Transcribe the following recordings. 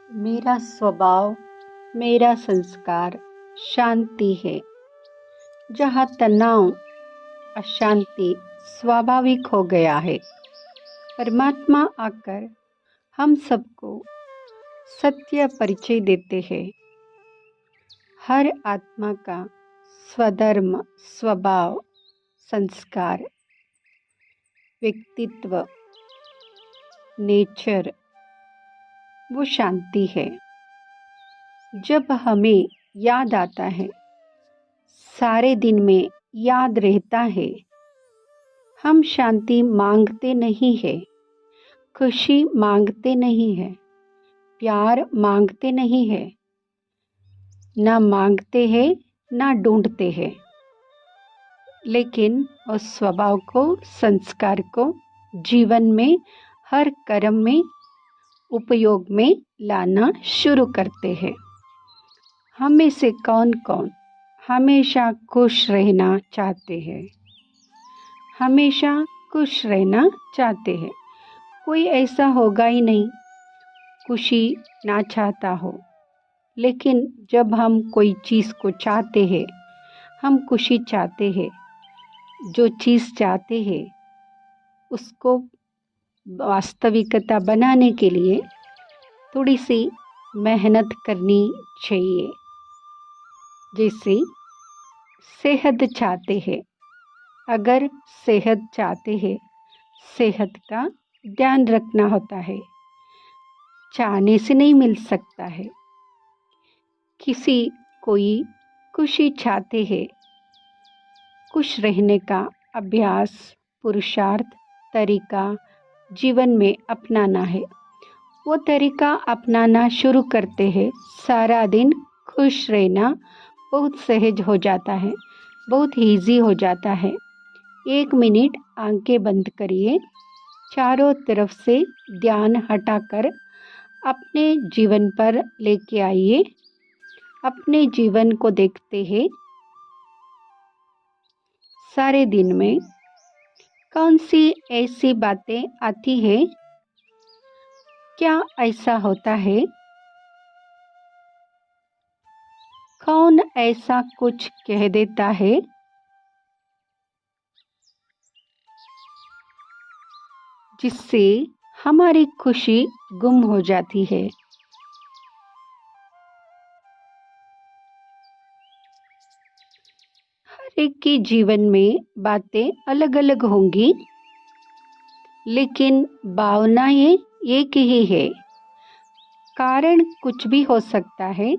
मेरा स्वभाव, मेरा संस्कार शांति है। जहाँ तनाव, अशांति स्वाभाविक हो गया है, परमात्मा आकर हम सबको सत्य परिचय देते हैं। हर आत्मा का स्वधर्म, स्वभाव, संस्कार, व्यक्तित्व, नेचर वो शांति है। जब हमें याद आता है, सारे दिन में याद रहता है, हम शांति मांगते नहीं है, खुशी मांगते नहीं है, प्यार मांगते नहीं है, ना मांगते हैं ना ढूंढते हैं, लेकिन उस स्वभाव को, संस्कार को जीवन में हर कर्म में उपयोग में लाना शुरू करते हैं। हमें से कौन कौन हमेशा खुश रहना चाहते हैं? हमेशा खुश रहना चाहते हैं। कोई ऐसा होगा ही नहीं खुशी ना चाहता हो। लेकिन जब हम कोई चीज़ को चाहते हैं, हम खुशी चाहते हैं, जो चीज़ चाहते हैं उसको वास्तविकता बनाने के लिए थोड़ी सी मेहनत करनी चाहिए। जैसे सेहत चाहते हैं, अगर सेहत चाहते हैं, सेहत का ध्यान रखना होता है, चाहने से नहीं मिल सकता है। किसी कोई खुशी चाहते हैं, खुश रहने का अभ्यास, पुरुषार्थ, तरीका जीवन में अपनाना है। वो तरीका अपनाना शुरू करते हैं, सारा दिन खुश रहना बहुत सहज हो जाता है, बहुत ईजी हो जाता है। 1 मिनट आंखें बंद करिए, चारों तरफ से ध्यान हटाकर अपने जीवन पर लेके आइए। अपने जीवन को देखते हैं, सारे दिन में कौन सी ऐसी बातें आती है? क्या ऐसा होता है? कौन ऐसा कुछ कह देता है जिससे हमारी खुशी गुम हो जाती है? हर एक के जीवन में बातें अलग अलग होंगी, लेकिन भावनाएं एक ही है। कारण कुछ भी हो सकता है,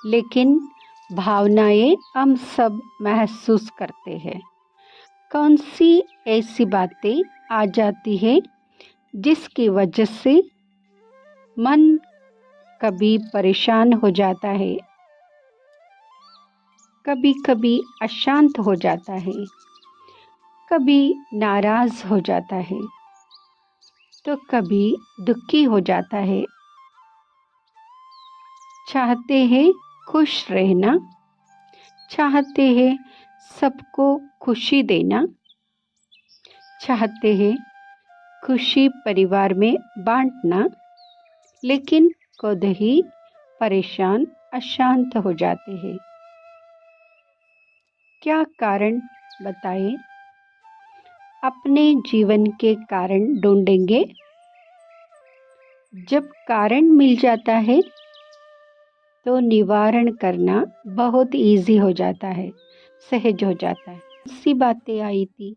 लेकिन भावनाएं हम सब महसूस करते हैं। कौन सी ऐसी बातें आ जाती है जिसकी वजह से मन कभी परेशान हो जाता है, कभी कभी अशांत हो जाता है, कभी नाराज हो जाता है, तो कभी दुखी हो जाता है। चाहते हैं खुश रहना, चाहते हैं सबको खुशी देना, चाहते हैं खुशी परिवार में बांटना, लेकिन खुद ही परेशान, अशांत हो जाते हैं। क्या कारण बताएं? अपने जीवन के कारण ढूंढेंगे। जब कारण मिल जाता है तो निवारण करना बहुत इजी हो जाता है, सहज हो जाता है। ऐसी बातें आई थी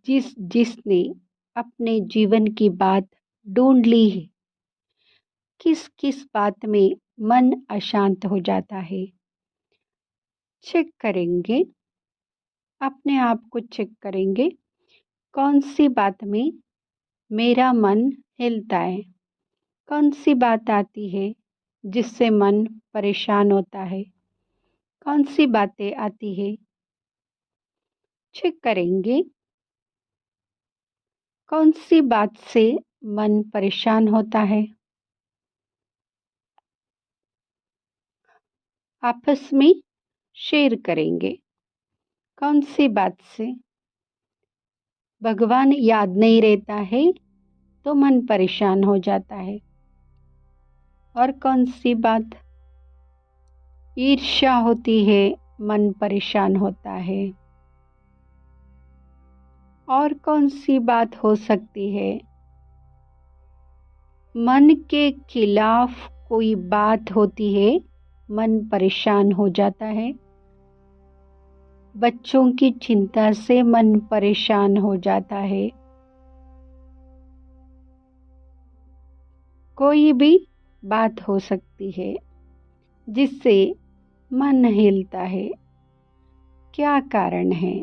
जिसने अपने जीवन की बात ढूंढ ली है। किस किस बात में मन अशांत हो जाता है? चेक करेंगे, अपने आप को चेक करेंगे, कौन सी बात में मेरा मन हिलता है, कौन सी बात आती है जिससे मन परेशान होता है, कौन सी बातें आती है। चेक करेंगे कौन सी बात से मन परेशान होता है। आपस में शेयर करेंगे कौन सी बात से भगवान याद नहीं रहता है तो मन परेशान हो जाता है। और कौन सी बात? ईर्ष्या होती है, मन परेशान होता है। और कौन सी बात हो सकती है? मन के खिलाफ कोई बात होती है, मन परेशान हो जाता है। बच्चों की चिंता से मन परेशान हो जाता है। कोई भी बात हो सकती है जिससे मन हिलता है। क्या कारण है?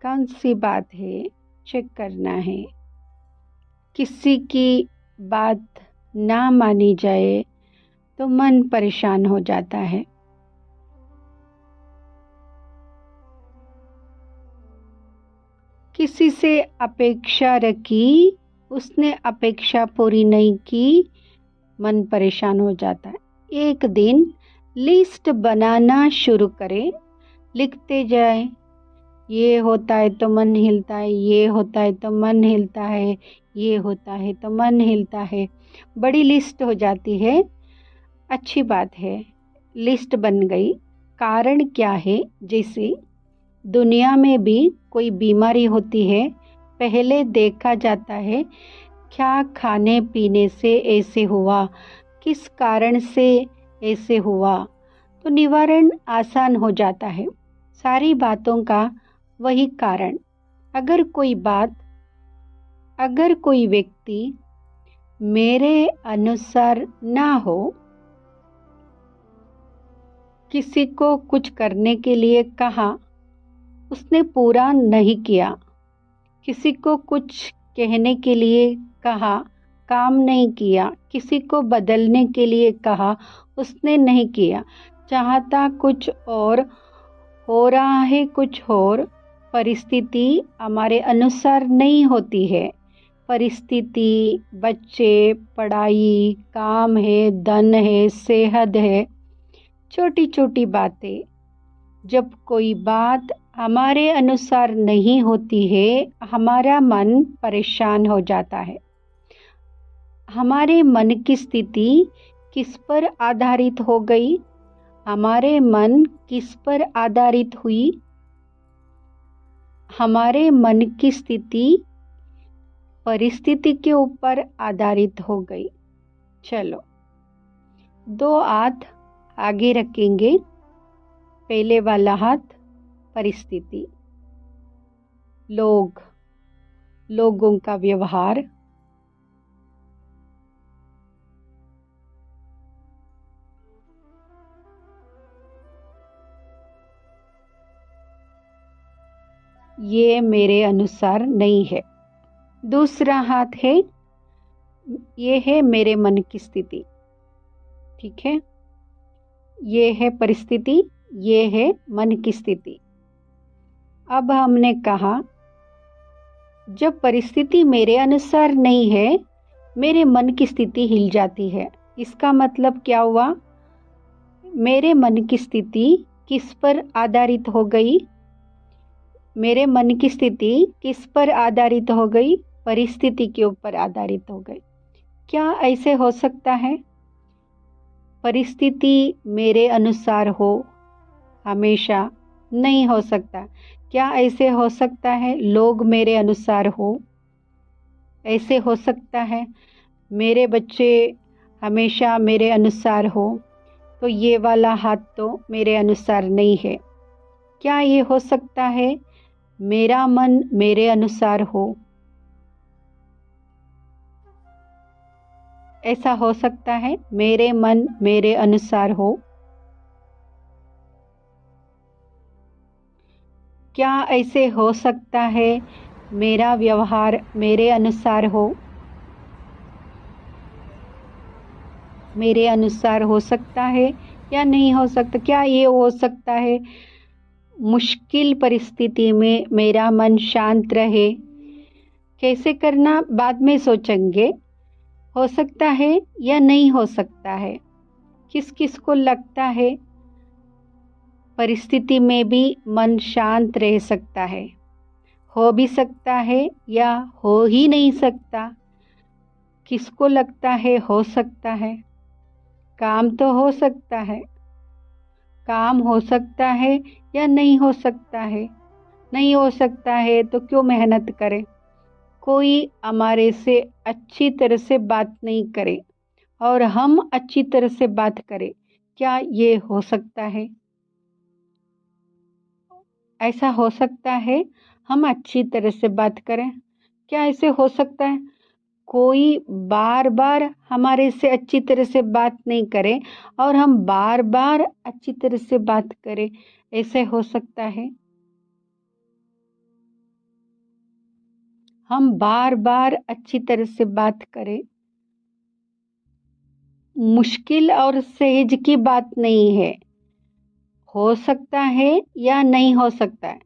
कौन सी बात है? चेक करना है। किसी की बात ना मानी जाए तो मन परेशान हो जाता है। किसी से अपेक्षा रखी, उसने अपेक्षा पूरी नहीं की, मन परेशान हो जाता है। एक दिन लिस्ट बनाना शुरू करें, लिखते जाए। ये होता है तो मन हिलता है, ये होता है तो मन हिलता है, ये होता है तो मन हिलता है। बड़ी लिस्ट हो जाती है। अच्छी बात है, लिस्ट बन गई। कारण क्या है? जैसे दुनिया में भी कोई बीमारी होती है, पहले देखा जाता है क्या खाने पीने से ऐसे हुआ, किस कारण से ऐसे हुआ, तो निवारण आसान हो जाता है। सारी बातों का वही कारण। अगर कोई व्यक्ति मेरे अनुसार ना हो, किसी को कुछ करने के लिए कहा, उसने पूरा नहीं किया, किसी को कुछ कहने के लिए कहा, काम नहीं किया, किसी को बदलने के लिए कहा, उसने नहीं किया, चाहता कुछ और हो रहा है कुछ और। परिस्थिति हमारे अनुसार नहीं होती है। परिस्थिति, बच्चे, पढ़ाई, काम है, धन है, सेहत है, छोटी छोटी बातें। जब कोई बात हमारे अनुसार नहीं होती है, हमारा मन परेशान हो जाता है। हमारे मन की स्थिति किस पर आधारित हो गई? हमारे मन किस पर आधारित हुई? हमारे मन की स्थिति परिस्थिति के ऊपर आधारित हो गई। चलो, 2 हाथ आगे रखेंगे। पहले वाला हाथ परिस्थिति, लोगों का व्यवहार, ये मेरे अनुसार नहीं है। दूसरा हाथ है, ये है मेरे मन की स्थिति। ठीक है, ये है परिस्थिति, ये है मन की स्थिति। अब हमने कहा जब परिस्थिति मेरे अनुसार नहीं है, मेरे मन की स्थिति हिल जाती है। इसका मतलब क्या हुआ? मेरे मन की स्थिति किस पर आधारित हो गई? मेरे मन की स्थिति किस पर आधारित हो गई? परिस्थिति के ऊपर आधारित हो गई। क्या ऐसे हो सकता है? परिस्थिति मेरे अनुसार हो? हमेशा नहीं हो सकता। क्या ऐसे हो सकता है लोग मेरे अनुसार हो? ऐसे हो सकता है मेरे बच्चे हमेशा मेरे अनुसार हो? तो ये वाला हाथ तो मेरे अनुसार नहीं है। क्या ये हो सकता है मेरा मन मेरे अनुसार हो? ऐसा हो सकता है मेरे मन मेरे अनुसार हो? क्या ऐसे हो सकता है मेरा व्यवहार मेरे अनुसार हो? मेरे अनुसार हो सकता है या नहीं हो सकता? क्या ये हो सकता है मुश्किल परिस्थिति में मेरा मन शांत रहे? कैसे करना बाद में सोचेंगे। हो सकता है या नहीं हो सकता है? किस किस को लगता है परिस्थिति में भी मन शांत रह सकता है? हो भी सकता है या हो ही नहीं सकता। किसको लगता है हो सकता है? काम तो हो सकता है। काम हो सकता है या नहीं हो सकता है? नहीं हो सकता है तो क्यों मेहनत करें? कोई हमारे से अच्छी तरह से बात नहीं करे और हम अच्छी तरह से बात करें, क्या ये हो सकता है? ऐसा हो सकता है हम अच्छी तरह से बात करें? क्या ऐसे हो सकता है कोई बार बार हमारे से अच्छी तरह से बात नहीं करे और हम बार बार अच्छी तरह से बात करें? ऐसे हो सकता है? हम बार बार अच्छी तरह से बात करें, मुश्किल और सहज की बात नहीं है। हो सकता है या नहीं हो सकता है,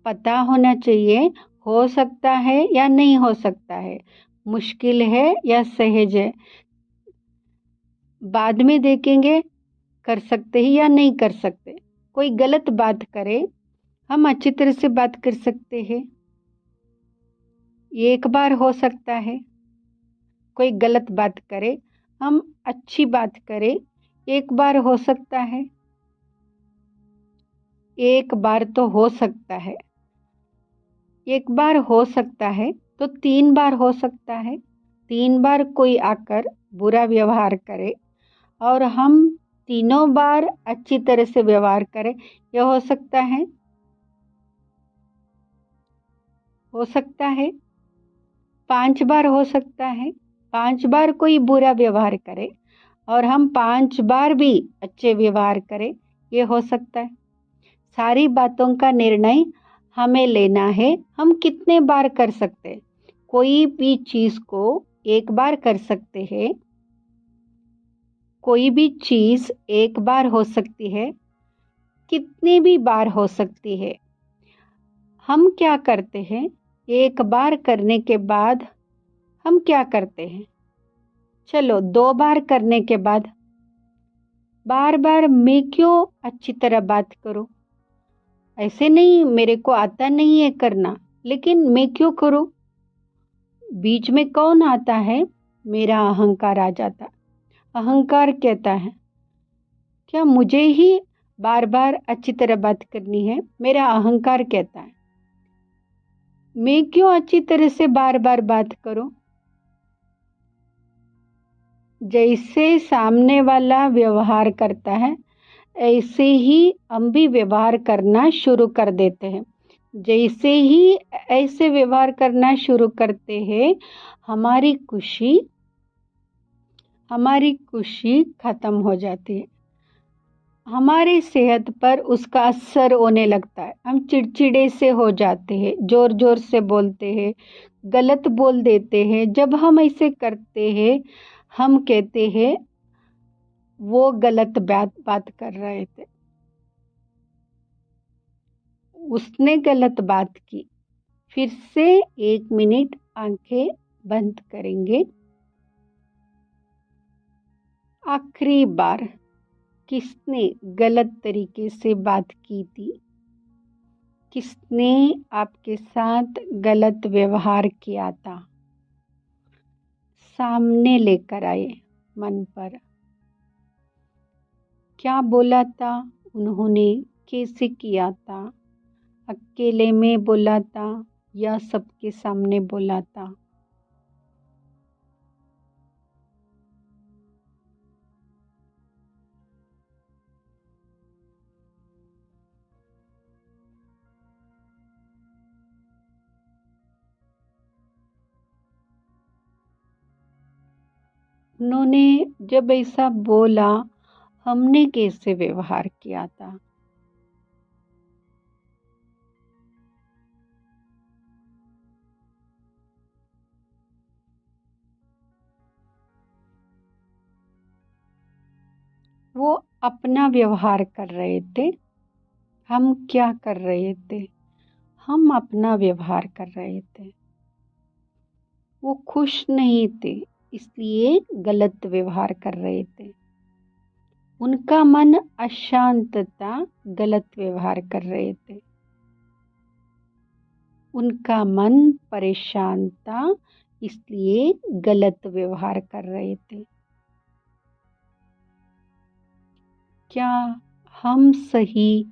पता होना चाहिए। हो सकता है या नहीं हो सकता है, मुश्किल है या सहज है, बाद में देखेंगे कर सकते हैं या नहीं कर सकते। कोई गलत बात करे, हम अच्छी तरह से बात कर सकते हैं, एक बार हो सकता है। कोई गलत बात करे, हम अच्छी बात करें, एक बार हो सकता है। एक बार तो हो सकता है, एक बार हो सकता है तो 3 बार हो सकता है। 3 बार कोई आकर बुरा व्यवहार करे और हम तीनों बार अच्छी तरह से व्यवहार करें, यह हो सकता है? हो सकता है। 5 बार हो सकता है। 5 बार कोई बुरा व्यवहार करे और हम 5 बार भी अच्छे व्यवहार करें, ये हो सकता है। सारी बातों का निर्णय हमें लेना है, हम कितने बार कर सकते हैं। कोई भी चीज़ को एक बार कर सकते हैं, कोई भी चीज़ एक बार हो सकती है, कितनी भी बार हो सकती है। हम क्या करते हैं, एक बार करने के बाद हम क्या करते हैं? चलो 2 बार करने के बाद बार बार मैं क्यों अच्छी तरह बात करूं? ऐसे नहीं, मेरे को आता नहीं है करना, लेकिन मैं क्यों करूं? बीच में कौन आता है? मेरा अहंकार आ जाता। अहंकार कहता है क्या मुझे ही बार बार अच्छी तरह बात करनी है? मेरा अहंकार कहता है मैं क्यों अच्छी तरह से बार बार बात करूं? जैसे सामने वाला व्यवहार करता है ऐसे ही हम भी व्यवहार करना शुरू कर देते हैं। जैसे ही ऐसे व्यवहार करना शुरू करते हैं, हमारी खुशी खत्म हो जाती है। हमारी सेहत पर उसका असर होने लगता है। हम चिड़चिड़े से हो जाते हैं, जोर जोर से बोलते हैं, गलत बोल देते हैं। जब हम ऐसे करते हैं, हम कहते हैं वो गलत बात बात कर रहे थे, उसने गलत बात की। फिर से 1 मिनट आंखें बंद करेंगे। आखिरी बार किसने गलत तरीके से बात की थी? किसने आपके साथ गलत व्यवहार किया था? सामने लेकर आए मन पर। क्या बोला था उन्होंने? कैसे किया था? अकेले में बोला था या सबके सामने बोला था? उन्होंने जब ऐसा बोला, हमने कैसे व्यवहार किया था? वो अपना व्यवहार कर रहे थे, हम क्या कर रहे थे? हम अपना व्यवहार कर रहे थे। वो खुश नहीं थे, इसलिए गलत व्यवहार कर रहे थे। उनका मन अशांत था, गलत व्यवहार कर रहे थे। उनका मन परेशान था, इसलिए गलत व्यवहार कर रहे थे। क्या हम सही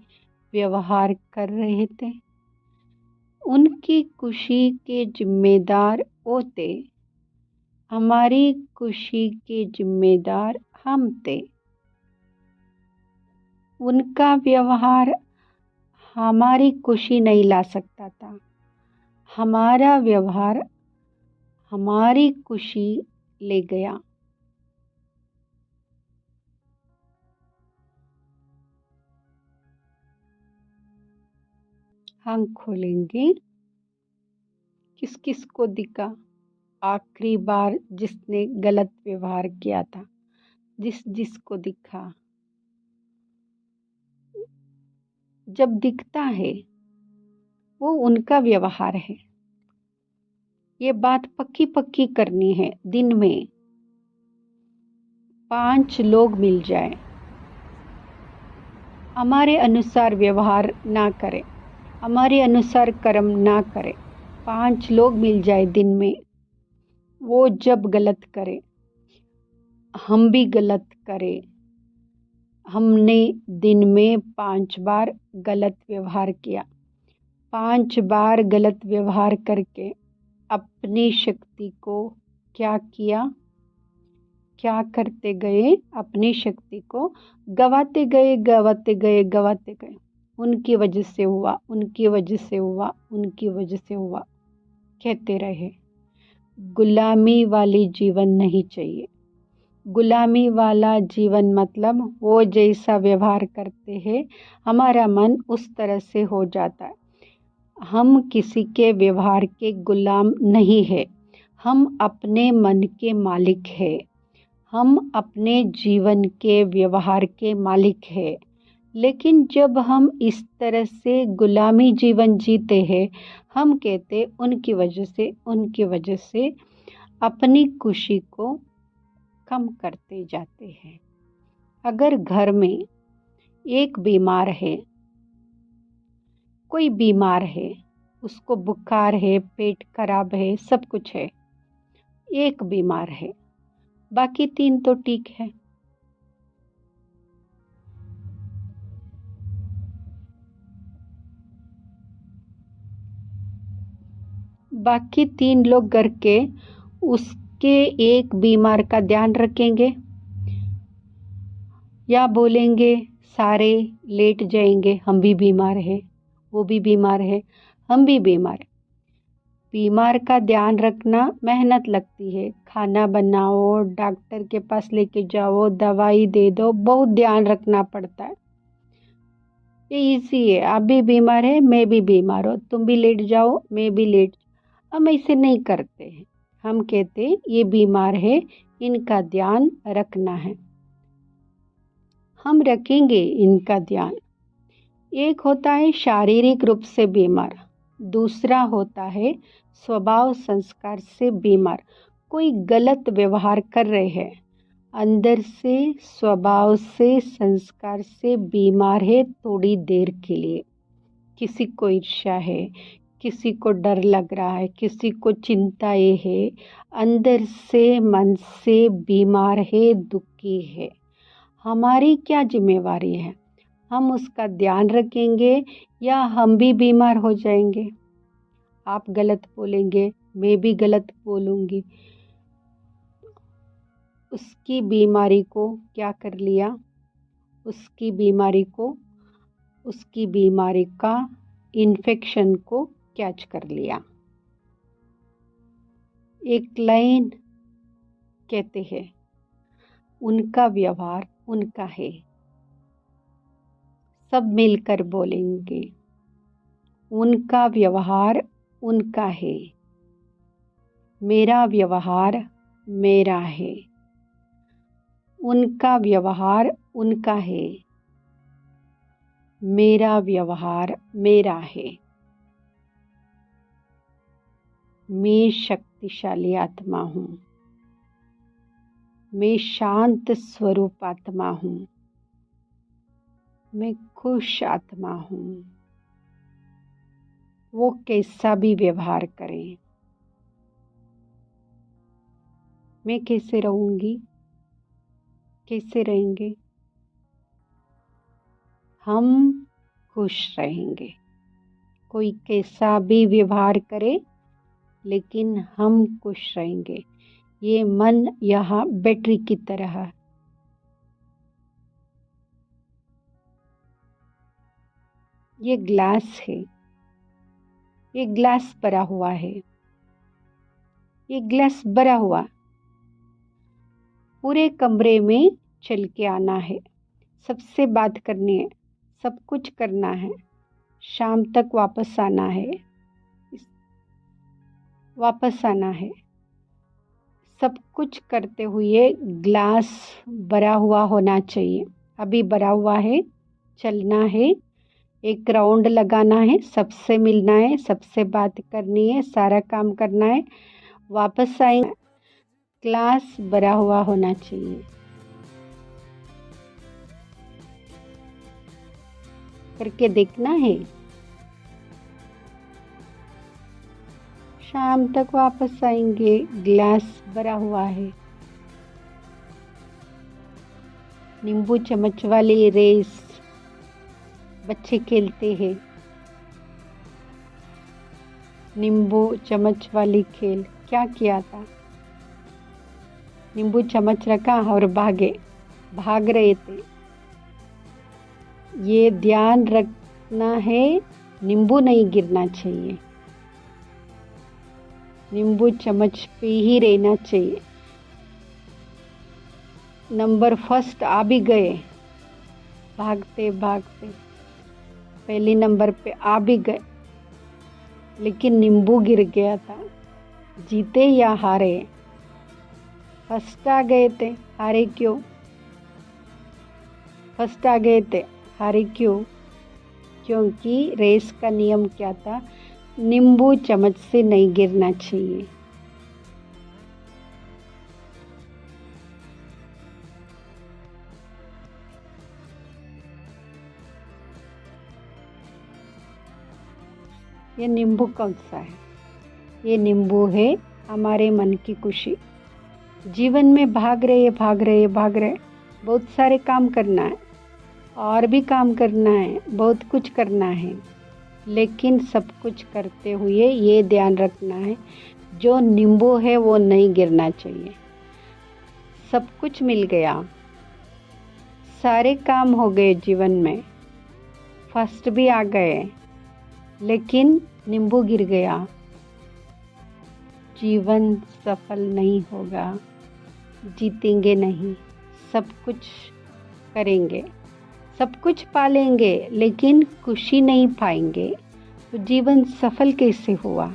व्यवहार कर रहे थे? उनकी खुशी के जिम्मेदार वो थे, हमारी खुशी के जिम्मेदार हम थे। उनका व्यवहार हमारी खुशी नहीं ला सकता था, हमारा व्यवहार हमारी खुशी ले गया। आँख खोलेंगे। किस किस को दिखा आखिरी बार जिसने गलत व्यवहार किया था? जिसको दिखा, जब दिखता है वो उनका व्यवहार है। ये बात पक्की पक्की करनी है। दिन में 5 लोग मिल जाए, हमारे अनुसार व्यवहार ना करें, हमारे अनुसार कर्म ना करें, 5 लोग मिल जाए दिन में, वो जब गलत करे, हम भी गलत करें, हमने दिन में 5 बार गलत व्यवहार किया, 5 बार गलत व्यवहार करके अपनी शक्ति को क्या किया, क्या करते गए? अपनी शक्ति को गवाते गए, गवाते गए, गवाते गए। उनकी वजह से हुआ, उनकी वजह से हुआ, उनकी वजह से हुआ कहते रहे। गुलामी वाली जीवन नहीं चाहिए। गुलामी वाला जीवन मतलब वो जैसा व्यवहार करते हैं, हमारा मन उस तरह से हो जाता है। हम किसी के व्यवहार के गुलाम नहीं है, हम अपने मन के मालिक हैं, हम अपने जीवन के व्यवहार के मालिक हैं। लेकिन जब हम इस तरह से गुलामी जीवन जीते हैं, हम कहते उनकी वजह से अपनी खुशी को कम करते जाते हैं। अगर घर में एक बीमार है, कोई बीमार है, उसको बुखार है, पेट खराब है, सब कुछ है, एक बीमार है, बाकी 3 तो ठीक है। बाकी 3 लोग घर के उसके एक बीमार का ध्यान रखेंगे या बोलेंगे सारे लेट जाएंगे, हम भी बीमार है, वो भी बीमार है, हम भी बीमार है। बीमार का ध्यान रखना मेहनत लगती है, खाना बनाओ, डॉक्टर के पास लेके जाओ, दवाई दे दो, बहुत ध्यान रखना पड़ता है। ये इजी है, आप भी बीमार है, मैं भी बीमार हूँ, तुम भी लेट जाओ, मैं भी लेट। हम ऐसे नहीं करते हैं, हम कहते ये बीमार है, इनका ध्यान रखना है, हम रखेंगे इनका ध्यान। एक होता है शारीरिक रूप से बीमार, दूसरा होता है स्वभाव संस्कार से बीमार। कोई गलत व्यवहार कर रहे हैं, अंदर से स्वभाव से संस्कार से बीमार है थोड़ी देर के लिए। किसी को ईर्ष्या है, किसी को डर लग रहा है, किसी को चिंताएं है, अंदर से मन से बीमार है, दुखी है। हमारी क्या जिम्मेवारी है? हम उसका ध्यान रखेंगे या हम भी बीमार हो जाएंगे? आप गलत बोलेंगे, मैं भी गलत बोलूँगी। उसकी बीमारी को क्या कर लिया? उसकी बीमारी का इन्फेक्शन को कैच कर लिया। एक लाइन कहते हैं, उनका व्यवहार उनका है। सब मिलकर बोलेंगे, उनका व्यवहार उनका है, मेरा व्यवहार मेरा है। उनका व्यवहार उनका है, मेरा व्यवहार मेरा है। मैं शक्तिशाली आत्मा हूँ, मैं शांत स्वरूप आत्मा हूँ, मैं खुश आत्मा हूँ, वो कैसा भी व्यवहार करें। मैं कैसे रहूँगी, कैसे रहेंगे? हम खुश रहेंगे। कोई कैसा भी व्यवहार करे लेकिन हम खुश रहेंगे। ये मन यहाँ बैटरी की तरह है। ये ग्लास है, ये ग्लास भरा हुआ है, ये ग्लास भरा हुआ। पूरे कमरे में चल के आना है, सबसे बात करनी है, सब कुछ करना है, शाम तक वापस आना है, वापस आना है। सब कुछ करते हुए ग्लास भरा हुआ होना चाहिए। अभी भरा हुआ है, चलना है, एक राउंड लगाना है, सबसे मिलना है, सबसे बात करनी है, सारा काम करना है, वापस आएंगे। ग्लास भरा हुआ होना चाहिए। करके देखना है। शाम तक वापस आएंगे, ग्लास भरा हुआ है। नींबू चम्मच वाली रेस बच्चे खेलते हैं। नींबू चम्मच वाली खेल क्या किया था? नींबू चम्मच रखा और भाग रहे थे। ये ध्यान रखना है, नींबू नहीं गिरना चाहिए, नींबू चम्मच पे ही रहना चाहिए। नंबर फर्स्ट आ भी गए, भागते भागते पहले नंबर पे आ भी गए, लेकिन नींबू गिर गया था। जीते या हारे? फर्स्ट आ गए थे, हारे क्यों? फर्स्ट आ गए थे, हारे क्यों? क्योंकि रेस का नियम क्या था? नींबू चम्मच से नहीं गिरना चाहिए। ये नींबू कौन सा है? ये नींबू है हमारे मन की खुशी। जीवन में भाग रहे बहुत सारे काम करना है, और भी काम करना है, बहुत कुछ करना है, लेकिन सब कुछ करते हुए ये ध्यान रखना है, जो नींबू है वो नहीं गिरना चाहिए। सब कुछ मिल गया, सारे काम हो गए जीवन में, फर्स्ट भी आ गए, लेकिन नींबू गिर गया, जीवन सफल नहीं होगा, जीतेंगे नहीं। सब कुछ करेंगे, सब कुछ पालेंगे, लेकिन खुशी नहीं पाएंगे, तो जीवन सफल कैसे हुआ?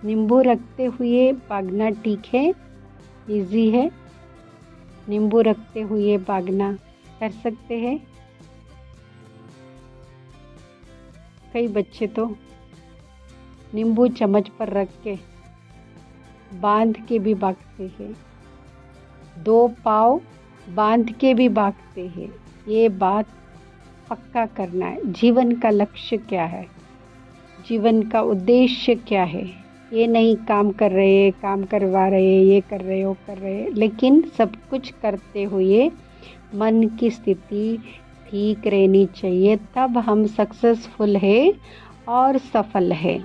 नींबू रखते हुए भागना ठीक है, इजी है। नींबू रखते हुए भागना कर सकते हैं। कई बच्चे तो नींबू चम्मच पर रख के बांध के भी भागते हैं, 2 पाँव बांध के भी भागते हैं। ये बात पक्का करना है। जीवन का लक्ष्य क्या है? जीवन का उद्देश्य क्या है? ये नहीं काम कर रहे, काम करवा रहे, ये कर रहे, वो कर रहे, लेकिन सब कुछ करते हुए मन की स्थिति ठीक रहनी चाहिए, तब हम सक्सेसफुल है और सफल है।